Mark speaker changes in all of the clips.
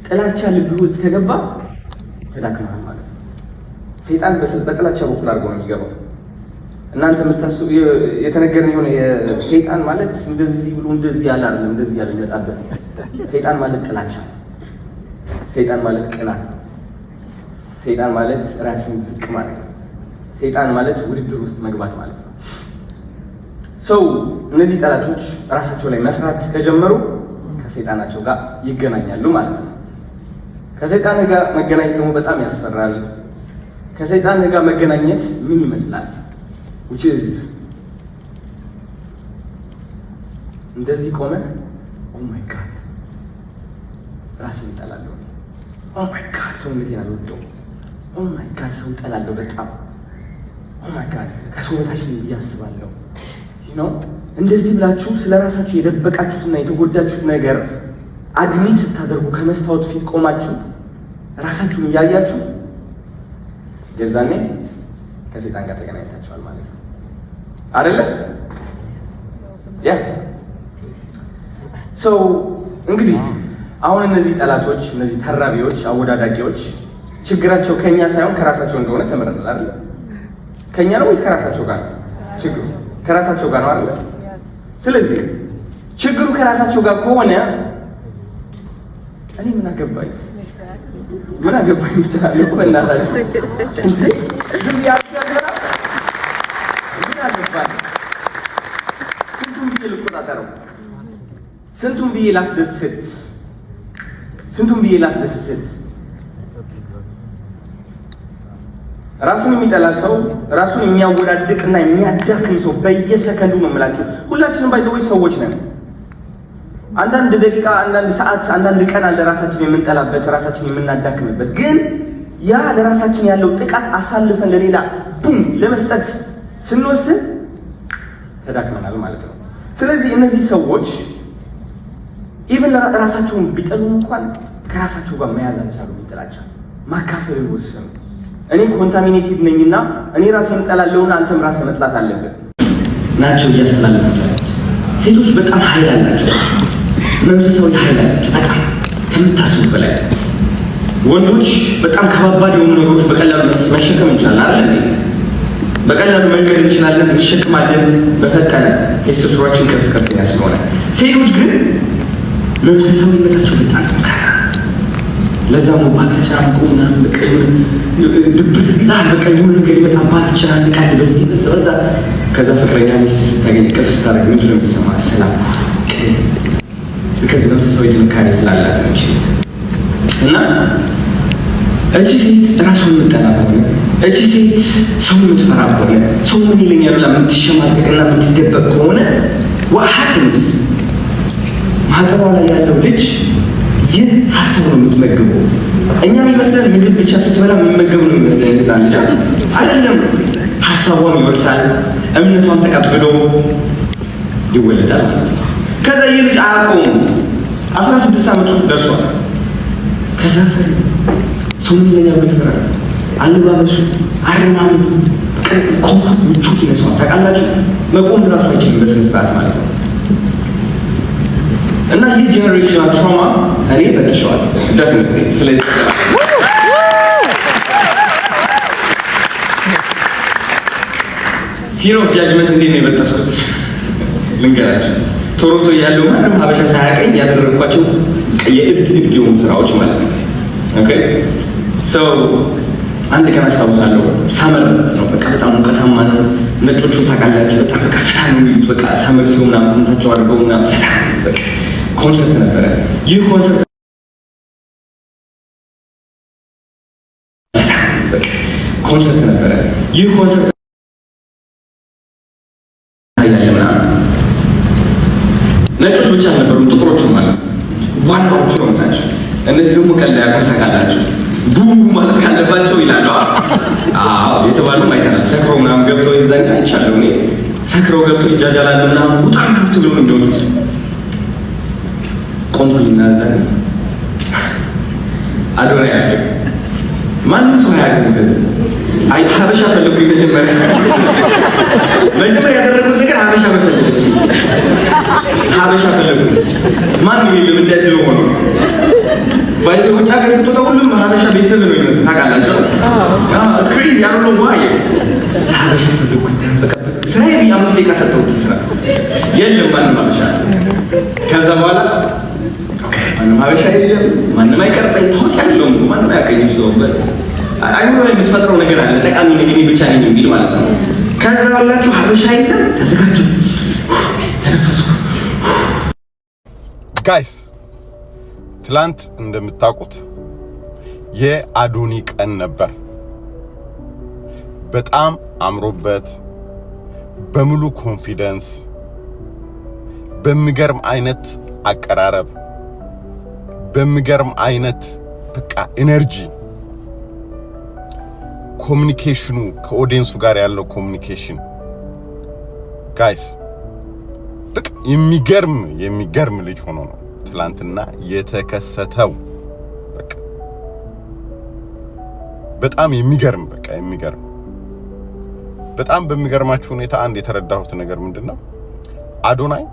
Speaker 1: ጥላቻ ልብ ውስጥ ከገባ ተዳክመሃል ማለት ነው። ሰይጣን በጥላቻ በኩል አድርጎ ነው የሚገባው። እናንተ የምታስቡ የተነገረን የሆነ ሰይጣን ማለት እንደዚህ ብሎ እንደዚህ ያለ አይደለም፣ እንደዚህ ያለ ይመጣበት። ሰይጣን ማለት ጥላቻ፣ ሰይጣን ማለት ቅናት፣ ሰይጣን ማለት ራስን ዝቅ ማለት ነው። ሰይጣን ማለት ውድድር ውስጥ መግባት ማለት ነው። ሰው እነዚህ ጠላቶች ራሳቸው ላይ መስራት ከጀመሩ ከሰይጣናቸው ጋር ይገናኛሉ ማለት ነው። ከሰይጣን ጋር መገናኘት ደግሞ በጣም ያስፈራል። ከሰይጣን ጋር መገናኘት ምን ይመስላል? which is እንደዚህ ቆመ ኦ ማይ ጋድ ራሴን እጠላለሁ፣ ኦ ማይ ጋድ ሰውነቴን አልወደውም፣ ኦ ማይ ጋድ ሰው እጠላለሁ በጣም፣ ኦ ማይ ጋድ ከሰው በታች ነኝ ብዬ አስባለሁ። እንደዚህ ብላችሁ ስለ ራሳችሁ የደበቃችሁትና የተጎዳችሁት ነገር አድሚት ስታደርጉ ከመስታወት ፊት ቆማችሁ ራሳችሁን እያያችሁ የዛኔ ከሰይጣን ጋር ተገናኝታችኋል ማለት ነው አይደለ? ያ ሰው እንግዲህ አሁን እነዚህ ጠላቶች፣ እነዚህ ተራቢዎች፣ አወዳዳቂዎች ችግራቸው ከኛ ሳይሆን ከራሳቸው እንደሆነ ተምረናል አይደል? ከኛ ነው ወይስ ከራሳቸው ጋር ነው? ችግሩ ከራሳቸው ጋር ነው አይደል? ስለዚህ ችግሩ ከራሳቸው ጋር ከሆነ እኔ ምን አገባኝ ምትላለሁ? በእናታችሁ እንዴ ዝም ያያገራ ምን አገባኝ? ስንቱን ብዬ ልቆጣጠረው? ስንቱን ብዬ ላስደስት? ራሱን የሚጠላ ሰው፣ ራሱን የሚያወዳድቅና የሚያዳክም ሰው በየሰከንዱ ነው የምላችሁ። ሁላችንም ባይዘዎች ሰዎች ነን። አንዳንድ ደቂቃ፣ አንዳንድ ሰዓት፣ አንዳንድ ቀን አለ ራሳችን የምንጠላበት፣ ራሳችን የምናዳክምበት። ግን ያ ለራሳችን ያለው ጥቃት አሳልፈን ለሌላ ቡም ለመስጠት ስንወስን ተዳክመናል ማለት ነው። ስለዚህ እነዚህ ሰዎች ኢቭን ራሳቸውን ቢጠሉ እንኳን ከራሳቸው ጋር መያዝ አልቻሉም። ይጥላቻል ማካፈልን ወሰኑ። እኔ ኮንታሚኔቲቭ ነኝና እኔ ራሴን እጠላለሁና አንተም ራስህ መጥላት አለብን ናቸው እያስተላለፉት ያሉት። ሴቶች በጣም ኃይል አላቸው፣ መንፈሳዊ ኃይል አላቸው በጣም ከምታስቡ በላይ። ወንዶች በጣም ከባባድ የሆኑ ነገሮች በቀላሉ መሸከም እንችላለን አይደል እንዴ? በቀላሉ መንገድ እንችላለን፣ እንሸክማለን በፈጠነ ቴስቶስትሮናችን ከፍ ስለሆነ። ሴቶች ግን መንፈሳዊነታቸው በጣም ጠንካራ፣ ለዛም ነው ባልተጨናንቁ ምናምን በቃ ድብርና በቃ የሆነ ነገር ይመጣ ባልተጨናንቃል በዚህ በዛ። ከዛ ፍቅረኛ ሚስት ስታገኝ ቅፍ ስታደርግ ምንድን ነው የሚሰማህ? ሰላም። ከዚህ መንፈሳዊ ጥንካሬ ስላላት ነው ሴት። እና እቺ ሴት ራሷን የምትጠላ ከሆነ፣ እቺ ሴት ሰው የምትፈራ ከሆነ፣ ሰው ምን ይለኛል ብላ የምትሸማቀቅና የምትደበቅ ከሆነ ዋሀትንስ ማህፀኗ ላይ ያለው ልጅ ይህ ሀሳብ ነው የምትመግበው። እኛ የሚመስለን ምግብ ብቻ ስትበላ የሚመገብ ነው የሚመስለን። ህፃን ልጅ አይደለም። ሀሳቧን ይወርሳል፣ እምነቷን ተቀብሎ ይወለዳል ማለት ነው። ከዛ ይህ ልጅ አያውቀውም። 16 ዓመቱ ደርሷል። ከዛ ሰው ምን ይለኛል ብሎ ይፈራል። አለባበሱ፣ አረማመዱ፣ ኮንፎርት፣ ምቾት ይመስላል። ታውቃላችሁ መቆም ራሱ አይችልም በስነ ስርዓት ማለት ነው። እና ይህ ጄኔሬሽናል ትራውማ እኔ በጥሸዋል ዴፊኒትሊ። ስለዚህ ፊር ኦፍ ጃጅመንት እንዴት ነው የበጠስኩት ልንገራችሁ። ቶሮንቶ ያለው ማንም ሀበሻ ሳያቀኝ ያደረግኳቸው የእብድ የሆኑ ስራዎች ማለት ነው። ኦኬ ሶ አንድ ቀን አስታውሳለሁ፣ ሳመር ነው በቃ በጣም ሙቀታማ ነው። ነጮቹ ታውቃላችሁ በጣም በቃ ፈታ ነው የሚሉት። በቃ ሳመር ሲሆን ምናምን ቁምታቸው አድርገው ምናምን ፈታ በቃ ኮንሰርት ነበረ። ይህ ኮንሰርት ነበረ። ይህ ኮንሰርት ነጮች ብቻ አልነበሩም፣ ጥቁሮቹ ማለት ዋናዎቹ ነው ናቸው። እነዚህ ደግሞ ቀልድ ያውቃሉ ታውቃላችሁ። ቡ ማለት ካለባቸው ይላሉ። አዎ የተባሉም አይተናል። ሰክረው ምናምን ገብተው ይዛኝ አይቻለሁ እኔ። ሰክረው ገብተው ይጃጃላሉ ምናምን በጣም ብሎ ነው የሚሆኑት። ቆንጆና ዛሬ አዶና ያለ ማንም ሰው ያገኝ ከዚህ አይ ሀበሻ ፈለኩኝ። መጀመሪያ ያደረኩት ነገር ሀበሻ መፈለግ፣ ሀበሻ ፈለኩኝ። ማንም የለም እንዳድለው ሆኖ ባይዘ ውጭ ሀገር ስትወጣ ሁሉም ሀበሻ ቤተሰብ ነው የሚመስል ታውቃላችሁ። it's crazy I don't know why ሀበሻ ፈልኩ በቃ ስራዬ ብዬ 5 ደቂቃ ሰጠሁት ስራ የለም ማንም ሀበሻ። ከዛ በኋላ ኦኬ ማንም ሀበሻ የለም ማንም አይቀርጸኝ ታውቂያለሁ ማንም አያውቀኝም ሰው አይምሮ ላይ የምትፈጥረው ነገር አለ ጠቃሚ ነገር እኔ ብቻ ነኝ የሚል ማለት ነው። ከዛ በኋላችሁ ሀበሻ የለም ተዘጋጁ ተነፈስኩ
Speaker 2: ጋይስ። ትላንት እንደምታውቁት የአዶኒ ቀን ነበር። በጣም አምሮበት በሙሉ ኮንፊደንስ በሚገርም አይነት አቀራረብ በሚገርም አይነት በቃ ኤነርጂ ኮሙኒኬሽኑ ከኦዲየንሱ ጋር ያለው ኮሙኒኬሽን ጋይስ በቃ የሚገርም ልጅ ሆኖ ነው ትላንትና የተከሰተው። በቃ በጣም የሚገርም በጣም በሚገርማችሁ ሁኔታ አንድ የተረዳሁት ነገር ምንድነው አዶናይ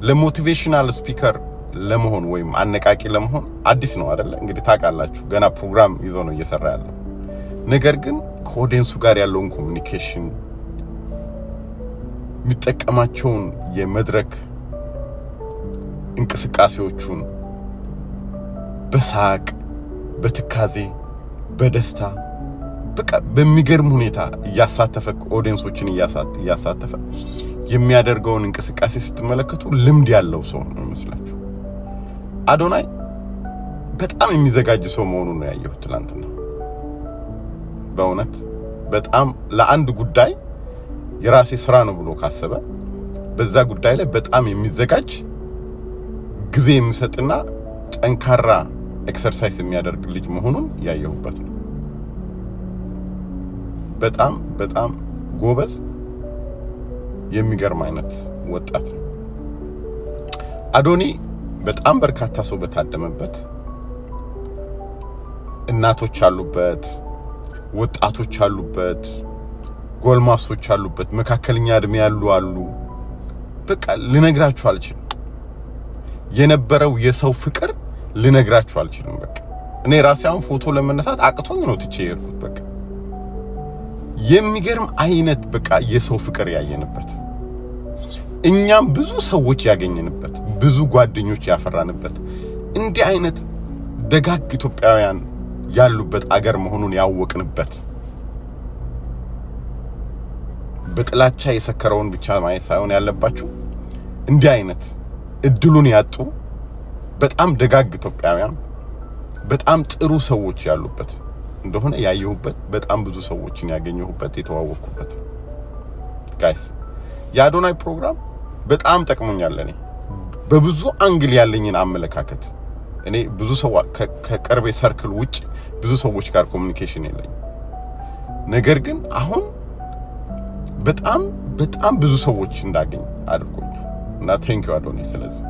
Speaker 2: ለሞቲቬሽናል ስፒከር ለመሆን ወይም አነቃቂ ለመሆን አዲስ ነው አይደለ? እንግዲህ ታውቃላችሁ ገና ፕሮግራም ይዞ ነው እየሰራ ያለው። ነገር ግን ከኦዲየንሱ ጋር ያለውን ኮሙኒኬሽን የሚጠቀማቸውን የመድረክ እንቅስቃሴዎቹን በሳቅ በትካዜ በደስታ በቃ በሚገርም ሁኔታ እያሳተፈ ኦዲየንሶችን እያሳተፈ የሚያደርገውን እንቅስቃሴ ስትመለከቱ ልምድ ያለው ሰው ነው ይመስላችሁ። አዶናይ በጣም የሚዘጋጅ ሰው መሆኑን ነው ያየሁት ትላንትና። በእውነት በጣም ለአንድ ጉዳይ የራሴ ስራ ነው ብሎ ካሰበ በዛ ጉዳይ ላይ በጣም የሚዘጋጅ ጊዜ የሚሰጥና ጠንካራ ኤክሰርሳይዝ የሚያደርግ ልጅ መሆኑን ያየሁበት ነው። በጣም ጎበዝ የሚገርም አይነት ወጣት ነው አዶኒ። በጣም በርካታ ሰው በታደመበት እናቶች አሉበት፣ ወጣቶች አሉበት፣ ጎልማሶች አሉበት፣ መካከለኛ እድሜ ያሉ አሉ። በቃ ልነግራችሁ አልችልም የነበረው የሰው ፍቅር ልነግራችሁ አልችልም። በቃ እኔ ራሴ አሁን ፎቶ ለመነሳት አቅቶኝ ነው ትቼ የሄድኩት። በቃ የሚገርም አይነት በቃ የሰው ፍቅር ያየንበት፣ እኛም ብዙ ሰዎች ያገኘንበት፣ ብዙ ጓደኞች ያፈራንበት፣ እንዲህ አይነት ደጋግ ኢትዮጵያውያን ያሉበት አገር መሆኑን ያወቅንበት፣ በጥላቻ የሰከረውን ብቻ ማየት ሳይሆን ያለባችሁ እንዲህ አይነት እድሉን ያጡ በጣም ደጋግ ኢትዮጵያውያን በጣም ጥሩ ሰዎች ያሉበት እንደሆነ ያየሁበት፣ በጣም ብዙ ሰዎችን ያገኘሁበት የተዋወቅኩበት። ጋይስ የአዶናይ ፕሮግራም በጣም ጠቅሞኛል። እኔ በብዙ አንግል ያለኝን አመለካከት እኔ ብዙ ሰው ከቅርቤ ሰርክል ውጭ ብዙ ሰዎች ጋር ኮሙኒኬሽን የለኝም። ነገር ግን አሁን በጣም ብዙ ሰዎች እንዳገኝ አድርጎኛል እና ቴንክ ዩ አዶኒ። ስለዚህ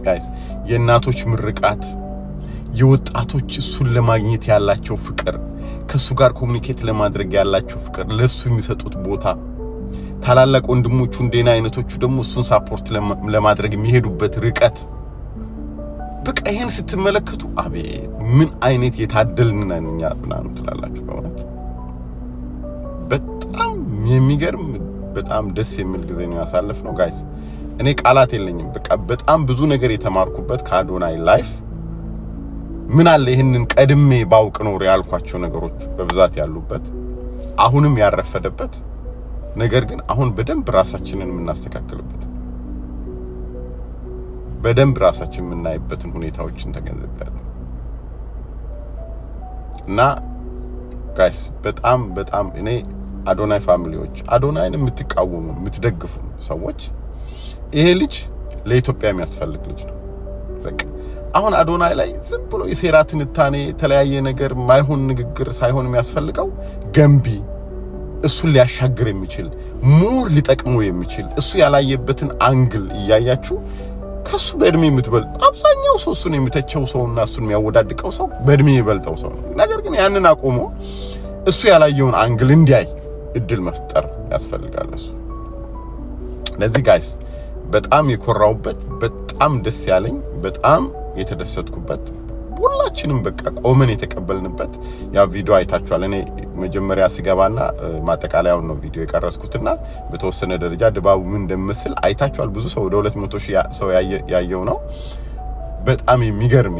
Speaker 2: ጋይስ የእናቶች ምርቃት፣ የወጣቶች እሱን ለማግኘት ያላቸው ፍቅር፣ ከሱ ጋር ኮሙኒኬት ለማድረግ ያላቸው ፍቅር፣ ለሱ የሚሰጡት ቦታ፣ ታላላቅ ወንድሞቹ እንደና አይነቶቹ ደግሞ እሱን ሳፖርት ለማድረግ የሚሄዱበት ርቀት፣ በቃ ይሄን ስትመለከቱ አቤት ምን አይነት የታደልን ነን እኛ ብናኑ ትላላችሁ። በእውነት በጣም የሚገርም በጣም ደስ የሚል ጊዜ ነው ያሳለፍነው ጋይስ። እኔ ቃላት የለኝም። በቃ በጣም ብዙ ነገር የተማርኩበት ከአዶናይ ላይፍ ምን አለ ይሄንን ቀድሜ ባውቅ ኖር ያልኳቸው ነገሮች በብዛት ያሉበት፣ አሁንም ያረፈደበት፣ ነገር ግን አሁን በደንብ ራሳችንን የምናስተካክልበት፣ በደንብ ራሳችንን የምናይበትን ሁኔታዎችን ተገንዝቤያለሁ እና ጋይስ በጣም እኔ አዶናይ ፋሚሊዎች፣ አዶናይን የምትቃወሙ የምትደግፉ ሰዎች ይሄ ልጅ ለኢትዮጵያ የሚያስፈልግ ልጅ ነው። በቃ አሁን አዶናይ ላይ ዝም ብሎ የሴራ ትንታኔ የተለያየ ነገር ማይሆን ንግግር ሳይሆን የሚያስፈልገው ገንቢ፣ እሱን ሊያሻግር የሚችል ሙር ሊጠቅመው የሚችል እሱ ያላየበትን አንግል እያያችሁ ከሱ በእድሜ የምትበልጥ አብዛኛው ሰው እሱን የሚተቸው ሰውና እሱን የሚያወዳድቀው ሰው በእድሜ ይበልጠው ሰው ነው። ነገር ግን ያንን አቆሞ እሱ ያላየውን አንግል እንዲያይ እድል መፍጠር ያስፈልጋል እሱ። ለዚህ ጋይስ በጣም የኮራውበት በጣም ደስ ያለኝ በጣም የተደሰትኩበት ሁላችንም በቃ ቆመን የተቀበልንበት ያ ቪዲዮ አይታችኋል። እኔ መጀመሪያ ሲገባና ማጠቃለያውን ነው ቪዲዮ የቀረጽኩትና በተወሰነ ደረጃ ድባቡ ምን እንደምመስል አይታችኋል። ብዙ ሰው ወደ 200,000 ሰው ያየው ነው። በጣም የሚገርም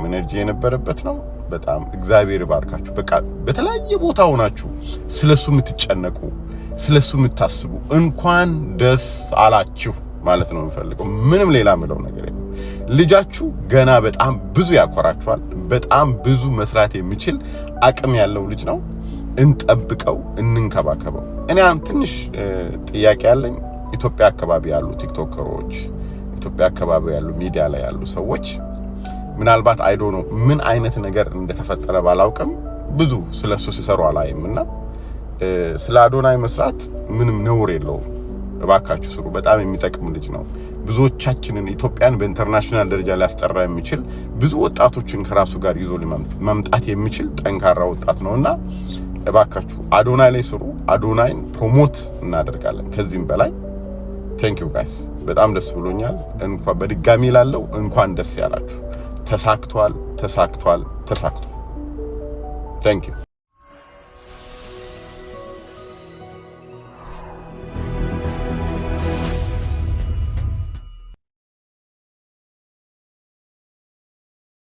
Speaker 2: ኤነርጂ የነበረበት ነው። በጣም እግዚአብሔር ይባርካችሁ። በቃ በተለያየ ቦታ ሆናችሁ ስለሱ የምትጨነቁ ስለሱ የምታስቡ እንኳን ደስ አላችሁ ማለት ነው የምፈልገው። ምንም ሌላ ምለው ነገር የለም። ልጃችሁ ገና በጣም ብዙ ያኮራችኋል። በጣም ብዙ መስራት የሚችል አቅም ያለው ልጅ ነው። እንጠብቀው፣ እንንከባከበው። እኔ ትንሽ ጥያቄ ያለኝ ኢትዮጵያ አካባቢ ያሉ ቲክቶከሮች፣ ኢትዮጵያ አካባቢ ያሉ ሚዲያ ላይ ያሉ ሰዎች ምናልባት አይዶ ነው ምን አይነት ነገር እንደተፈጠረ ባላውቅም ብዙ ስለሱ ሲሰሩ አላይምና ስለ አዶናይ መስራት ምንም ነውር የለውም። እባካችሁ ስሩ። በጣም የሚጠቅም ልጅ ነው። ብዙዎቻችንን ኢትዮጵያን በኢንተርናሽናል ደረጃ ሊያስጠራ የሚችል ብዙ ወጣቶችን ከራሱ ጋር ይዞ መምጣት የሚችል ጠንካራ ወጣት ነውና እባካችሁ አዶናይ ላይ ስሩ። አዶናይን ፕሮሞት እናደርጋለን ከዚህም በላይ። ቴንክ ዩ ጋይስ፣ በጣም ደስ ብሎኛል። እንኳን በድጋሚ ላለው እንኳን ደስ ያላችሁ። ተሳክቷል። ቴንክ ዩ